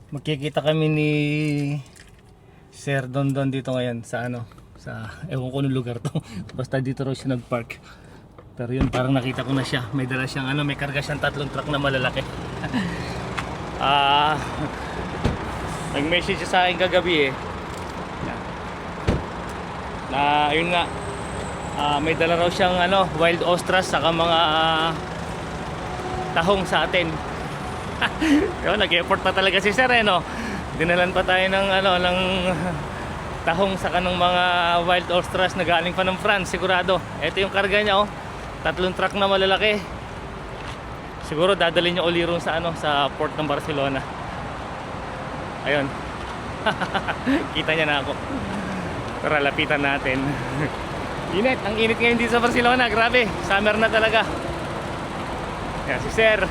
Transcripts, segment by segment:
Magkikita kami ni Sir Dondon dito ngayon sa ano, sa ewan ko anong lugar to. Basta dito raw siya nag-park. Pero yun, parang nakita ko na siya. May dala siyang ano, may karga siyang 3 truck na malalaki. Nag-message siya sa akin kagabi na yun nga, may dala raw siyang ano, wild ostrich saka mga tahong sa atin. Yun, nag-effort pa talaga si Sir no. Dinalan pa tayo ng ano, ng tahong saka ng mga wild ostrich na galing pa ng France sigurado. Ito yung karga niya 3 truck na malalaki. Siguro dadalhin niya uli ron sa ano, sa port ng Barcelona. Ayun. Kita niya na ako. Tara, lapitan natin. Init, ang init ngayon dito sa Barcelona. Grabe, summer na talaga. Yan si Sir.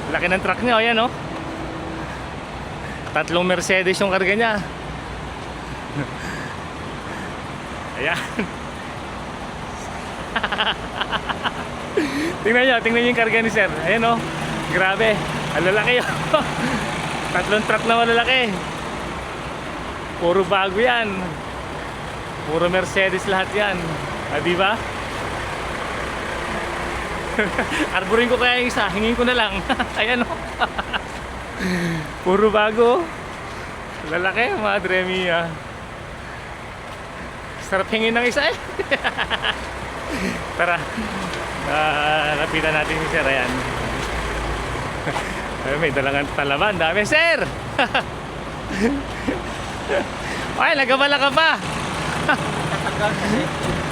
Laki ng truck niya, ayan 3 Mercedes yung karga niya. Ayan. Tingnan niyo yung karga ni Sir. Ayan grabe, ang lalaki 3 truck na malalaki. Puro bago yan. Puro Mercedes lahat yan. Diba? Arborin ko kaya yung isa, hingin ko na lang. Ayan puro bago. Lalaki, madre mia. Sarap hingin ng isa Tara, lapitan natin si Sir. Ayan. May dalangan talaban, dami Sir. Ay, nagabala ka pa. Tatagal kasi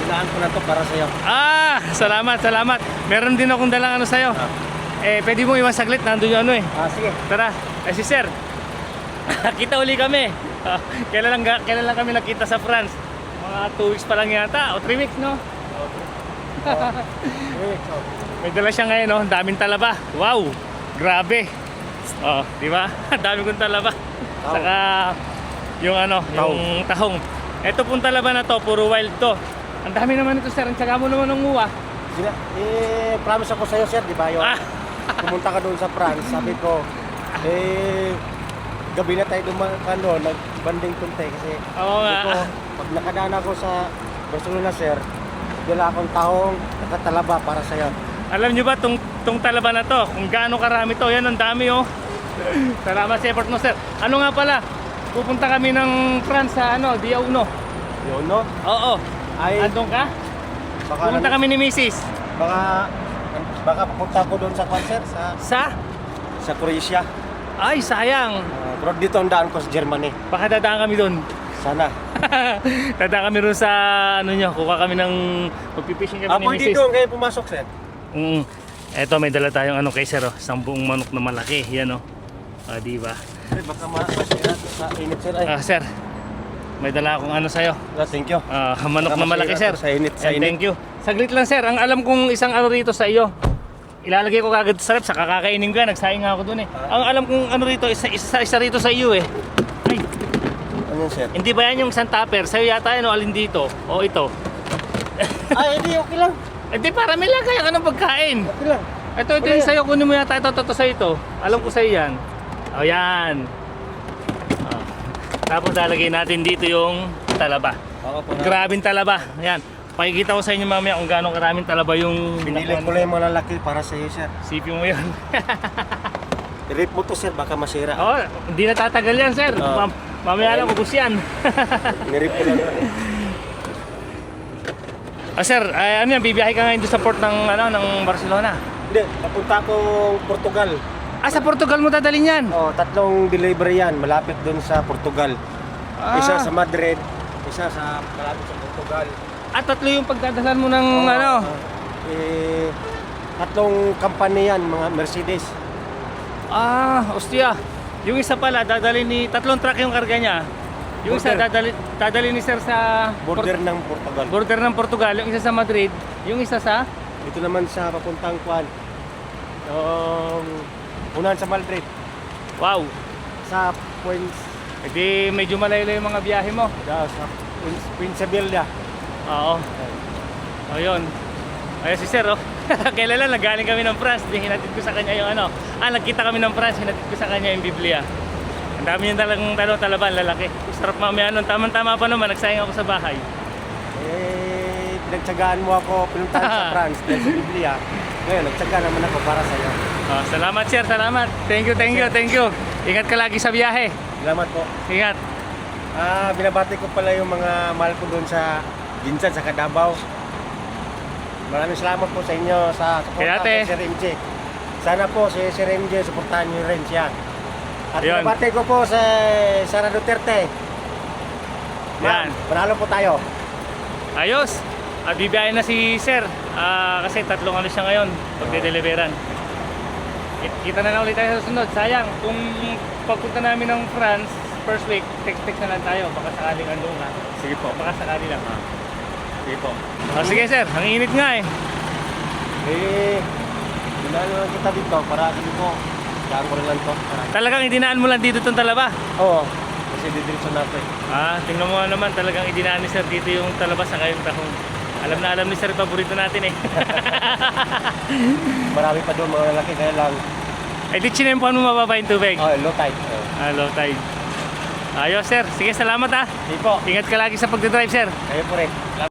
kailangan ko na to para sa'yo. Salamat. Meron din akong dalang ano sa'yo. Pwede mo iwan saglit, nandun yung ano Sige. Tara, si Sir. Kita uli kami. Kailan lang kami nakita sa France? Mga 2 weeks pa lang yata, o 3 weeks no? May dala siya ngayon daming talaba. Wow, grabe. Di ba? Dami kong talaba. Saka yung ano, yung tahong. Ito pong talaba na to, puro wild to. Ang dami naman ito Sir, ang tsaga mo naman ng muwa. Promise ako sa'yo sir, di ba yun? Pumunta ka doon sa France, sabi ko, gabi na tayo nagbanding tunte kasi Oo nga. ko, pag nakadaan ako sa Barcelona sir, dala akong tahong nakatalaba para sa'yo. Alam nyo ba tong talaba na to, kung gaano karami to, yan ang dami Salamat sa effort mo Sir. Ano nga pala, pupunta kami ng France sa ano, Dia Uno. Yun no? Oo. Ay, Andun ka? baka Pupunta kami ni Mrs. Baka papunta ko doon sa concert sa Croatia. Ay, sayang. Pero dito ang daan ko sa Germany. Baka dadaan kami doon. Sana. Dadaan kami doon sa ano nyo, kuha kami ng magpipishing kami ni Pwede Mrs. doon kayo pumasok sir. Eto, may dala tayong ano kay Sir isang buong manok na malaki. Yan diba? Baka masira sa init sir. Sir, may dala akong ano sa'yo. Thank you. Manok na malaki Sir. Sa init. Thank you. Saglit lang Sir, ang alam kong isang ano rito sa iyo, ilalagay ko kagad sa rep, saka kakainin ko yan, nagsaing nga ako dun Ang alam kong ano rito, isa rito sa iyo Ay, Ano sir? hindi ba yan yung isang tupper? Sa'yo yata yan alin dito? O ito? Ay, hindi, okay lang. Hindi, para may lagay ka ng pagkain. Okay lang. Ito yung sa'yo, kunin mo yata ito sa'yo ito. Alam ko sa'yo yan. O yan. Tapos lalagay natin dito yung talaba. Grabing talaba. Ayan. Pakikita ko sa inyo mamaya kung gaano karaming talaba yung Pinili ko lang yung malalaki para sa iyo sir. sipin mo yun. I-rip mo to sir, baka masira. Hindi na tatagal yan Sir. Mamaya lang ubus yan. I-rip ko lang. Sir, ano yan, bibiyahe ka ngayon doon sa port ng, ng Barcelona? Hindi, papunta akong Portugal. Sa Portugal mo dadalhin yan? 3 delivery yan, malapit doon sa Portugal. Isa sa Madrid, isa sa malapit sa Portugal. 3 yung pagdadalan mo ng 3 company yan, mga Mercedes. Ostia. Yung isa pala, dadalhin ni 3 truck yung karga niya. Yung isa dadalhin ni Sir sa Border ng Portugal. border ng Portugal, yung isa sa Madrid, yung isa sa Dito naman sa papuntang Kwan. Unahan sa Madrid. wow. Sa Puens, Hindi medyo malayo yung mga biyahe mo. sa Puensabella. Oo. Ayun. Ayun si Sir Kailan lang nagaling kami ng France, hinatid ko sa kanya yung nagkita kami ng France, hinatid ko sa kanya yung Biblia. Ang dami yung talagang talaban, lalaki. Sarap mamaya nun. Tamang-tama pa naman, nagsayang ako sa bahay. Pinagtsagaan mo ako, pinuntahan sa France dahil sa Biblia. Ngayon, nagtsaga naman ako para sa'yo. Oh, salamat sir, salamat. Thank you, thank you, thank you. Ingat ka lagi sa biyahe. Salamat po. Ingat. Binabati ko pala yung mga mahal ko doon sa Ginsan, sa Davao. Maraming salamat po sa inyo sa Kaya, suporta ate. kay Sir MJ. Sana po si Sir MJ, suportahan niyo rin siya. At Yun. binabati ko po sa Sara Duterte. Yan. Ma'am, panalo po tayo. Ayos. At bibiyahe na si sir. Kasi tatlong ano siya ngayon. Pagde-deliveran. Kita na ulit tayo sa susunod. Sayang. Kung pagpunta namin ng France, first week, text na lang tayo. Baka sakaling andun ka. Sige po. Baka sakali lang. Sige po. Sige sir. Ang init nga eh. Dinalo lang kita dito para sabi ko, saan ko lang to. Talagang idinaan mo lang dito itong talaba. Oo, kasi didiretso na to eh. Tingnan mo nga naman. Talagang idinaan ni sir dito yung talaba sa ngayong tahong. Alam na alam ni sir, paborito natin eh. Marami pa doon mga lalaki, kaya lang. Di chinempohan mo mababa yung tubig. Low tide. Low tide. Ayos sir. Sige, salamat ha. Sige po, Ingat ka lagi sa pagdadrive sir. kayo po rin.